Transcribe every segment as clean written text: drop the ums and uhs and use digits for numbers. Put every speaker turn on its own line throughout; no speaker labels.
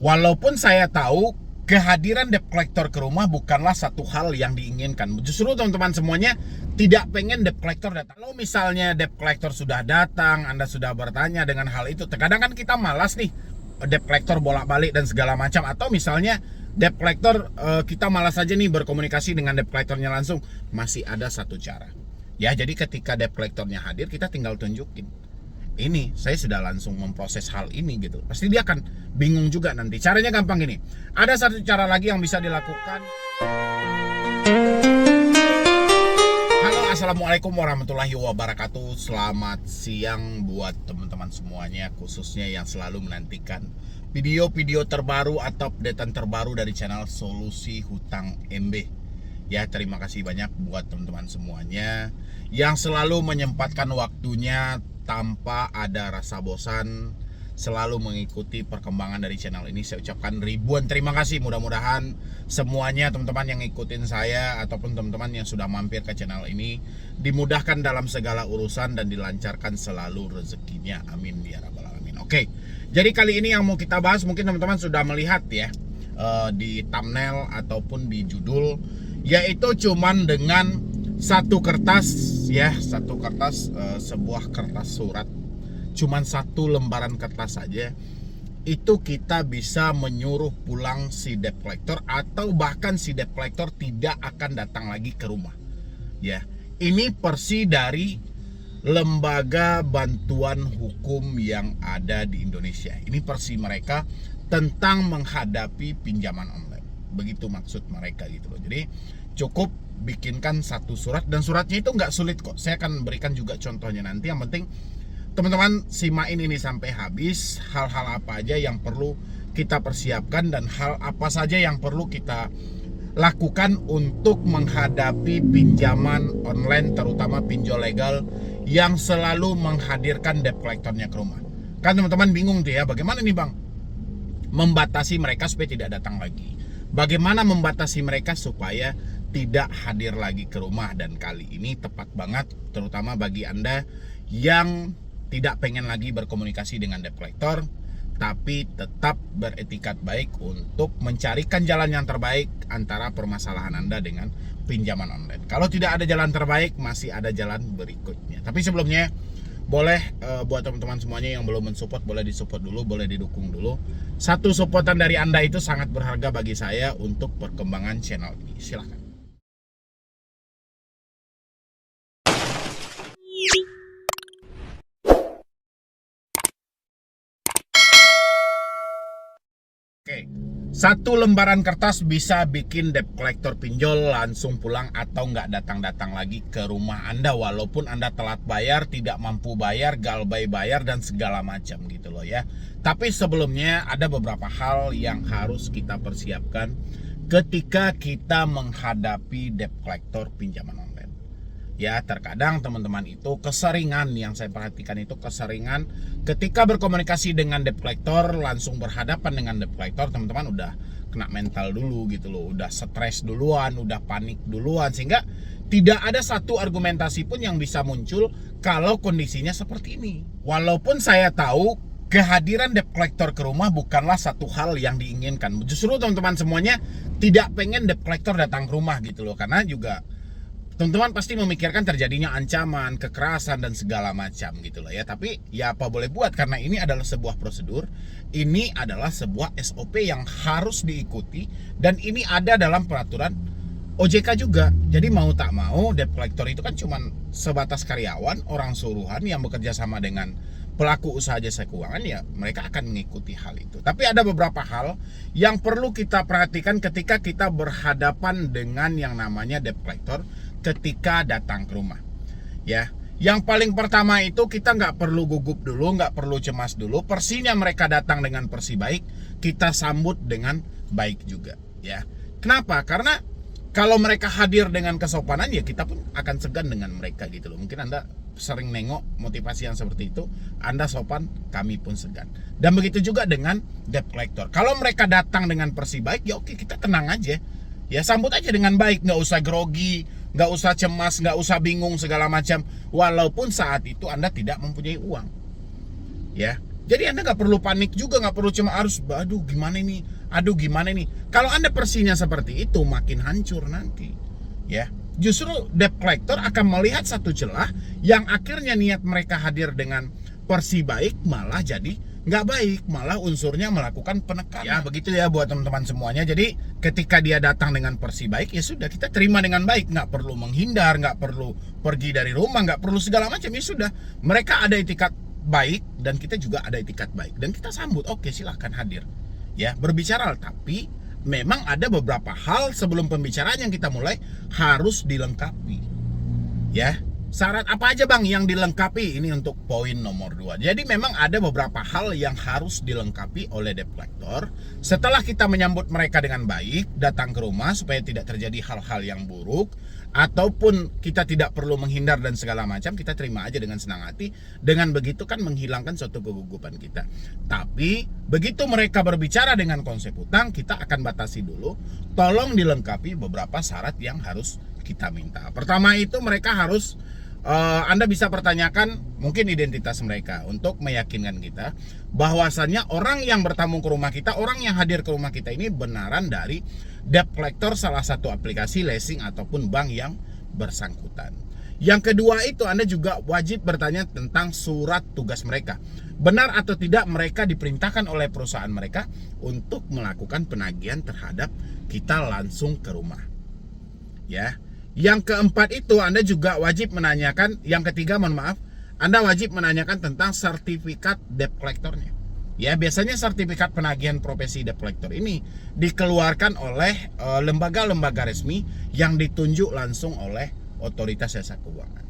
Walaupun saya tahu kehadiran debt collector ke rumah bukanlah satu hal yang diinginkan. Justru teman-teman semuanya tidak pengen debt collector datang. Kalau misalnya debt collector sudah datang, Anda sudah bertanya dengan hal itu, terkadang kan kita malas nih debt collector bolak-balik dan segala macam. Atau misalnya debt collector kita malas aja nih berkomunikasi dengan debt collectornya langsung. Masih ada satu cara. Ya, jadi ketika debt collectornya hadir, kita tinggal tunjukin, ini saya sudah langsung memproses hal ini gitu. Pasti dia akan bingung juga nanti. Caranya gampang gini. Ada satu cara lagi yang bisa dilakukan. Halo, assalamualaikum warahmatullahi wabarakatuh. Selamat siang buat teman-teman semuanya, khususnya yang selalu menantikan video-video terbaru atau updatean terbaru dari channel Solusi Hutang MB. Ya, terima kasih banyak buat teman-teman semuanya yang selalu menyempatkan waktunya tanpa ada rasa bosan, selalu mengikuti perkembangan dari channel ini. Saya ucapkan ribuan terima kasih. Mudah-mudahan semuanya teman-teman yang ngikutin saya ataupun teman-teman yang sudah mampir ke channel ini dimudahkan dalam segala urusan dan dilancarkan selalu rezekinya. Amin ya rabbal alamin. Oke, jadi kali ini yang mau kita bahas, mungkin teman-teman sudah melihat ya di thumbnail ataupun di judul, yaitu cuman dengan satu kertas ya, sebuah kertas surat, cuman satu lembaran kertas saja, itu kita bisa menyuruh pulang si debt collector, atau bahkan si debt collector tidak akan datang lagi ke rumah. Ya, ini versi dari lembaga bantuan hukum yang ada di Indonesia. Ini versi mereka tentang menghadapi pinjaman online. Begitu maksud mereka gitu loh. Jadi cukup bikinkan satu surat, dan suratnya itu nggak sulit kok. Saya akan berikan juga contohnya nanti. Yang penting teman-teman simain ini sampai habis. Hal-hal apa aja yang perlu kita persiapkan dan hal apa saja yang perlu kita lakukan untuk menghadapi pinjaman online, terutama pinjol legal yang selalu menghadirkan debt collectornya ke rumah. Kan teman-teman bingung tuh ya, bagaimana nih bang membatasi mereka supaya tidak datang lagi? Bagaimana membatasi mereka supaya tidak hadir lagi ke rumah? Dan kali ini tepat banget, terutama bagi Anda yang tidak pengen lagi berkomunikasi dengan debt collector, tapi tetap beretikat baik untuk mencarikan jalan yang terbaik antara permasalahan Anda dengan pinjaman online. Kalau tidak ada jalan terbaik, masih ada jalan berikutnya. Tapi sebelumnya, boleh buat teman-teman semuanya yang belum mensupport, boleh disupport dulu, boleh didukung dulu. Satu supportan dari Anda itu sangat berharga bagi saya untuk perkembangan channel ini. Silahkan. Oke, satu lembaran kertas bisa bikin debt collector pinjol langsung pulang atau nggak datang-datang lagi ke rumah Anda, walaupun Anda telat bayar, tidak mampu bayar, galbay bayar, dan segala macam gitu loh ya. Tapi sebelumnya ada beberapa hal yang harus kita persiapkan ketika kita menghadapi debt collector pinjaman online. Ya, terkadang teman-teman itu keseringan, yang saya perhatikan itu keseringan ketika berkomunikasi dengan debt collector, langsung berhadapan dengan debt collector, teman-teman udah kena mental dulu gitu loh, udah stres duluan, udah panik duluan, sehingga tidak ada satu argumentasi pun yang bisa muncul kalau kondisinya seperti ini. Walaupun saya tahu kehadiran debt collector ke rumah bukanlah satu hal yang diinginkan. Justru teman-teman semuanya tidak pengen debt collector datang ke rumah gitu loh, karena juga teman-teman pasti memikirkan terjadinya ancaman, kekerasan, dan segala macam gitu loh ya. Tapi ya apa boleh buat, karena ini adalah sebuah prosedur, ini adalah sebuah SOP yang harus diikuti, dan ini ada dalam peraturan OJK juga. Jadi mau tak mau, debt collector itu kan cuma sebatas karyawan, orang suruhan yang bekerja sama dengan pelaku usaha jasa keuangan, ya mereka akan mengikuti hal itu. Tapi ada beberapa hal yang perlu kita perhatikan ketika kita berhadapan dengan yang namanya debt collector ketika datang ke rumah. Ya, yang paling pertama itu kita nggak perlu gugup dulu, nggak perlu cemas dulu. Persinya mereka datang dengan persi baik, kita sambut dengan baik juga. Ya, kenapa? Karena kalau mereka hadir dengan kesopanan, ya kita pun akan segan dengan mereka gitu loh. Mungkin Anda sering nengok motivasi yang seperti itu, Anda sopan, kami pun segan. Dan begitu juga dengan debt collector. Kalau mereka datang dengan persi baik, ya oke, kita tenang aja. Ya sambut aja dengan baik, nggak usah grogi, nggak usah cemas, nggak usah bingung segala macam. Walaupun saat itu Anda tidak mempunyai uang. Ya, Jadi Anda nggak perlu panik juga, nggak perlu cuma harus, aduh gimana ini, aduh gimana ini. Kalau Anda persinya seperti itu, makin hancur nanti. Ya, justru debt collector akan melihat satu celah yang akhirnya niat mereka hadir dengan porsi baik malah jadi nggak baik, malah unsurnya melakukan penekanan. Ya begitu ya buat teman-teman semuanya. Jadi ketika dia datang dengan porsi baik, ya sudah kita terima dengan baik, nggak perlu menghindar, nggak perlu pergi dari rumah, nggak perlu segala macam. Ya sudah, mereka ada etikat baik dan kita juga ada etikat baik dan kita sambut. Oke, silahkan hadir ya berbicara, tapi memang ada beberapa hal sebelum pembicaraan yang kita mulai harus dilengkapi ya. Syarat apa aja bang yang dilengkapi? Ini untuk poin nomor 2. Jadi memang ada beberapa hal yang harus dilengkapi oleh debt collector setelah kita menyambut mereka dengan baik, datang ke rumah supaya tidak terjadi hal-hal yang buruk, ataupun kita tidak perlu menghindar dan segala macam, kita terima aja dengan senang hati. Dengan begitu kan menghilangkan suatu kegugupan kita. Tapi begitu mereka berbicara dengan konsep hutang, kita akan batasi dulu. Tolong dilengkapi beberapa syarat yang harus kita minta. Pertama itu mereka harus Anda bisa pertanyakan mungkin identitas mereka untuk meyakinkan kita bahwasannya orang yang bertamu ke rumah kita, orang yang hadir ke rumah kita ini benaran dari debt collector salah satu aplikasi leasing ataupun bank yang bersangkutan. Yang kedua itu Anda juga wajib bertanya tentang surat tugas mereka. Benar atau tidak mereka diperintahkan oleh perusahaan mereka untuk melakukan penagihan terhadap kita langsung ke rumah. Ya. Yang keempat itu Anda juga wajib menanyakan, yang ketiga mohon maaf, Anda wajib menanyakan tentang sertifikat debt collectornya. Ya, biasanya sertifikat penagihan profesi debt collector ini dikeluarkan oleh lembaga-lembaga resmi yang ditunjuk langsung oleh otoritas jasa keuangan.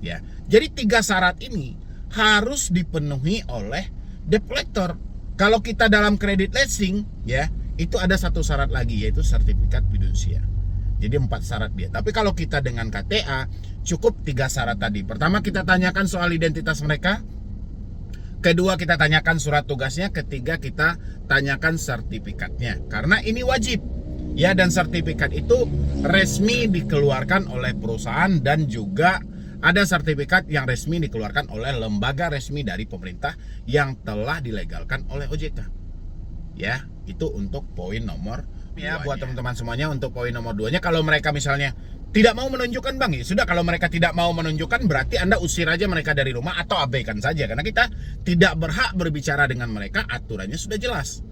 Ya. Jadi 3 syarat ini harus dipenuhi oleh debt collector. Kalau kita dalam kredit leasing, ya, itu ada satu syarat lagi yaitu sertifikat fidusia. Jadi 4 syarat dia. Tapi kalau kita dengan KTA cukup 3 syarat tadi. Pertama kita tanyakan soal identitas mereka. Kedua kita tanyakan surat tugasnya. Ketiga kita tanyakan sertifikatnya. Karena ini wajib. Ya, dan sertifikat itu resmi dikeluarkan oleh perusahaan dan juga ada sertifikat yang resmi dikeluarkan oleh lembaga resmi dari pemerintah yang telah dilegalkan oleh OJK. Ya, itu untuk poin nomor ya buat teman-teman semuanya. Untuk poin nomor 2-nya, kalau mereka misalnya tidak mau menunjukkan bang, ya sudah, kalau mereka tidak mau menunjukkan berarti Anda usir aja mereka dari rumah atau abaikan saja, karena kita tidak berhak berbicara dengan mereka, aturannya sudah jelas.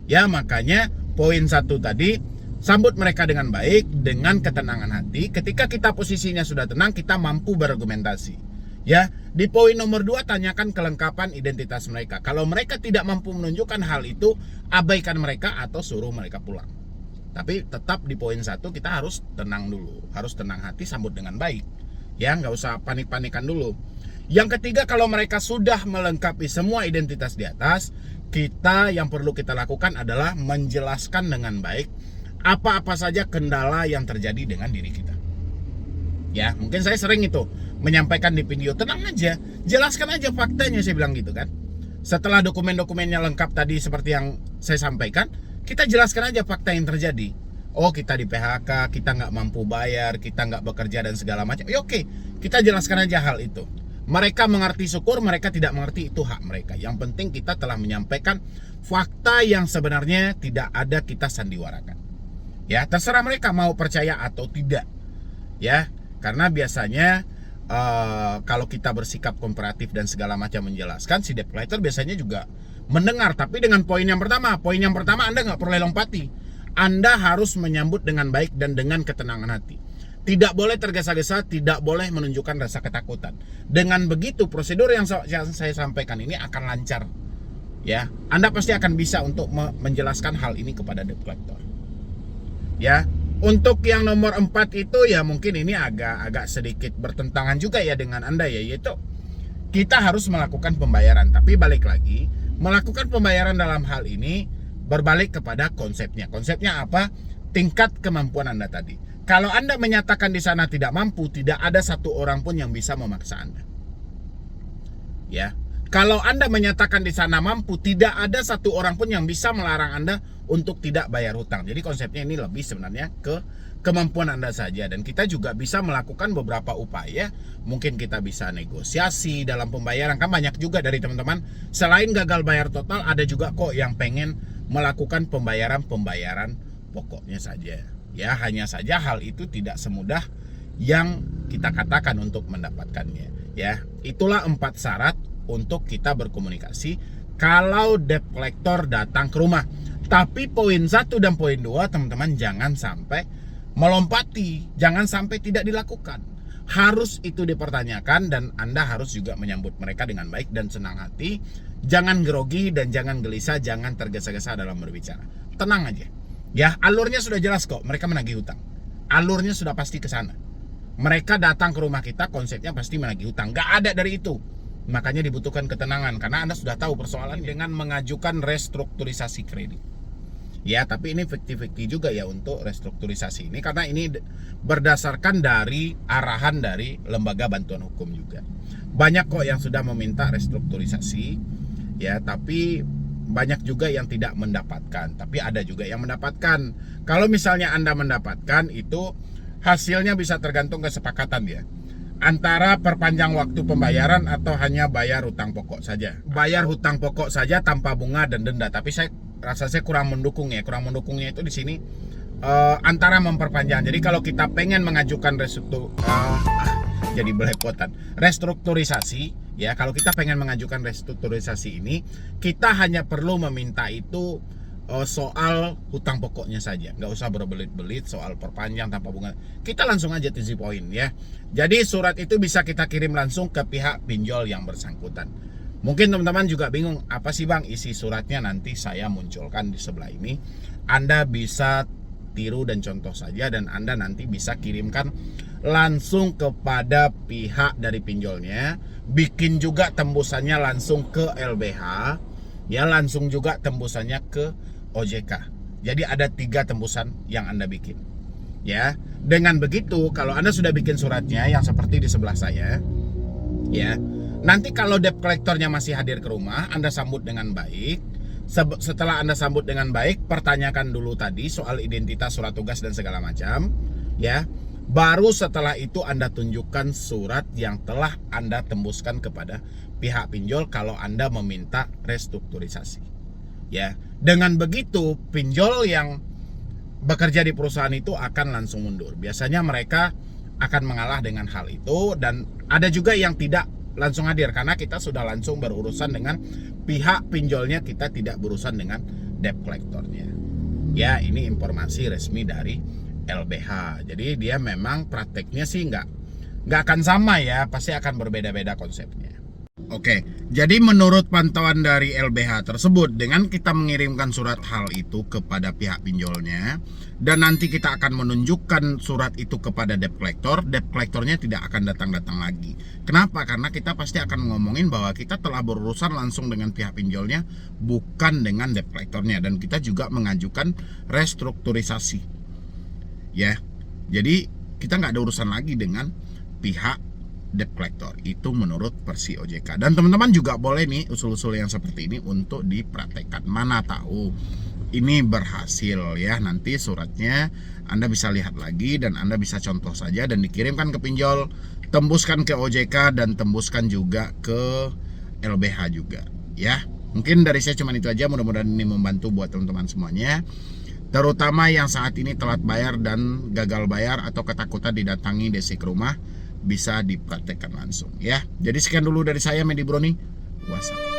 Ya, makanya poin 1 tadi, sambut mereka dengan baik, dengan ketenangan hati. Ketika kita posisinya sudah tenang, kita mampu berargumentasi. Ya, di poin nomor 2 tanyakan kelengkapan identitas mereka. Kalau mereka tidak mampu menunjukkan hal itu, abaikan mereka atau suruh mereka pulang. Tapi tetap di poin 1 kita harus tenang dulu, harus tenang hati, sambut dengan baik. Ya, nggak usah panik-panikan dulu. Yang ketiga, kalau mereka sudah melengkapi semua identitas di atas, kita yang perlu kita lakukan adalah menjelaskan dengan baik apa-apa saja kendala yang terjadi dengan diri kita. Ya, mungkin saya sering itu menyampaikan di video, tenang aja, jelaskan aja faktanya, saya bilang gitu kan. Setelah dokumen-dokumennya lengkap tadi seperti yang saya sampaikan, kita jelaskan aja fakta yang terjadi. Oh, kita di PHK, kita nggak mampu bayar, kita nggak bekerja dan segala macam. Ya oke, kita jelaskan aja hal itu. Mereka mengerti syukur, mereka tidak mengerti itu hak mereka. Yang penting kita telah menyampaikan fakta yang sebenarnya tidak ada kita sandiwarakan. Ya, terserah mereka mau percaya atau tidak. Ya, karena biasanya kalau kita bersikap kooperatif dan segala macam menjelaskan, si debt collector biasanya juga mendengar. Tapi dengan poin yang pertama Anda nggak perlu lompati. Anda harus menyambut dengan baik dan dengan ketenangan hati. Tidak boleh tergesa-gesa, tidak boleh menunjukkan rasa ketakutan. Dengan begitu prosedur yang saya sampaikan ini akan lancar. Ya, Anda pasti akan bisa untuk menjelaskan hal ini kepada debt collector. Ya, untuk yang nomor 4 itu ya mungkin ini agak sedikit bertentangan juga ya dengan Anda ya, yaitu kita harus melakukan pembayaran. Tapi balik lagi, melakukan pembayaran dalam hal ini berbalik kepada konsepnya. Konsepnya apa? Tingkat kemampuan Anda tadi. Kalau Anda menyatakan di sana tidak mampu, tidak ada satu orang pun yang bisa memaksa Anda. Ya, Kalau Anda menyatakan di sana mampu, tidak ada satu orang pun yang bisa melarang Anda untuk tidak bayar hutang. Jadi konsepnya ini lebih sebenarnya ke kemampuan Anda saja. Dan kita juga bisa melakukan beberapa upaya. Mungkin kita bisa negosiasi dalam pembayaran. Kan banyak juga dari teman-teman, selain gagal bayar total, ada juga kok yang pengen melakukan pembayaran pokoknya saja. Ya, hanya saja hal itu tidak semudah yang kita katakan untuk mendapatkannya. Ya, itulah 4 syarat untuk kita berkomunikasi kalau debt collector datang ke rumah. Tapi poin 1 dan poin 2 teman-teman jangan sampai melompati, jangan sampai tidak dilakukan. Harus itu dipertanyakan dan Anda harus juga menyambut mereka dengan baik dan senang hati. Jangan grogi dan jangan gelisah, jangan tergesa-gesa dalam berbicara. Tenang aja. Ya, alurnya sudah jelas kok, mereka menagih hutang. Alurnya sudah pasti ke sana. Mereka datang ke rumah kita, konsepnya pasti menagih hutang. Gak ada dari itu. Makanya dibutuhkan ketenangan karena Anda sudah tahu persoalan dengan mengajukan restrukturisasi kredit. Ya, tapi ini fiktif-fiktif juga ya untuk restrukturisasi ini karena ini berdasarkan dari arahan dari lembaga bantuan hukum juga. Banyak kok yang sudah meminta restrukturisasi ya, tapi banyak juga yang tidak mendapatkan, tapi ada juga yang mendapatkan. Kalau misalnya Anda mendapatkan itu hasilnya bisa tergantung kesepakatan ya. Antara perpanjang waktu pembayaran atau hanya bayar hutang pokok saja. Bayar hutang pokok saja tanpa bunga dan denda. Tapi saya rasa saya kurang mendukung ya. Kurang mendukungnya itu di sini antara memperpanjang. Jadi kalau kita pengen mengajukan restrukturisasi ya, kalau kita pengen mengajukan restrukturisasi ini, kita hanya perlu meminta itu soal hutang pokoknya saja, nggak usah berbelit-belit soal perpanjang tanpa bunga. Kita langsung aja to the point ya. Jadi surat itu bisa kita kirim langsung ke pihak pinjol yang bersangkutan. Mungkin teman-teman juga bingung, apa sih bang isi suratnya? Nanti saya munculkan di sebelah ini. Anda bisa tiru dan contoh saja dan Anda nanti bisa kirimkan langsung kepada pihak dari pinjolnya. Bikin juga tembusannya langsung ke LBH. Ya, langsung juga tembusannya ke OJK. Jadi ada 3 tembusan yang Anda bikin. Ya, dengan begitu kalau Anda sudah bikin suratnya yang seperti di sebelah saya, ya, nanti kalau debt collectornya masih hadir ke rumah, Anda sambut dengan baik. Setelah Anda sambut dengan baik, pertanyakan dulu tadi soal identitas, surat tugas dan segala macam, ya. Baru setelah itu Anda tunjukkan surat yang telah Anda tembuskan kepada pihak pinjol kalau Anda meminta restrukturisasi. Ya, dengan begitu pinjol yang bekerja di perusahaan itu akan langsung mundur. Biasanya mereka akan mengalah dengan hal itu dan ada juga yang tidak langsung hadir karena kita sudah langsung berurusan dengan pihak pinjolnya, kita tidak berurusan dengan debt collectornya. Ya, ini informasi resmi dari LBH. Jadi dia memang prakteknya sih nggak akan sama ya, pasti akan berbeda-beda konsepnya. Oke, jadi menurut pantauan dari LBH tersebut, dengan kita mengirimkan surat hal itu kepada pihak pinjolnya dan nanti kita akan menunjukkan surat itu kepada debt collectornya tidak akan datang-datang lagi. Kenapa? Karena kita pasti akan ngomongin bahwa kita telah berurusan langsung dengan pihak pinjolnya, bukan dengan debt collectornya, dan kita juga mengajukan restrukturisasi. Ya, jadi kita nggak ada urusan lagi dengan pihak debt collector. Itu menurut versi OJK. Dan teman-teman juga boleh nih usul-usul yang seperti ini untuk dipraktekkan. Mana tahu ini berhasil ya. Nanti suratnya Anda bisa lihat lagi dan Anda bisa contoh saja dan dikirimkan ke pinjol, tembuskan ke OJK dan tembuskan juga ke LBH juga ya. Mungkin dari saya cuma itu aja. Mudah-mudahan ini membantu buat teman-teman semuanya, terutama yang saat ini telat bayar dan gagal bayar atau ketakutan didatangi DC ke rumah, bisa dipraktekkan langsung ya. Jadi sekian dulu dari saya, Medi Broni. Wassalam.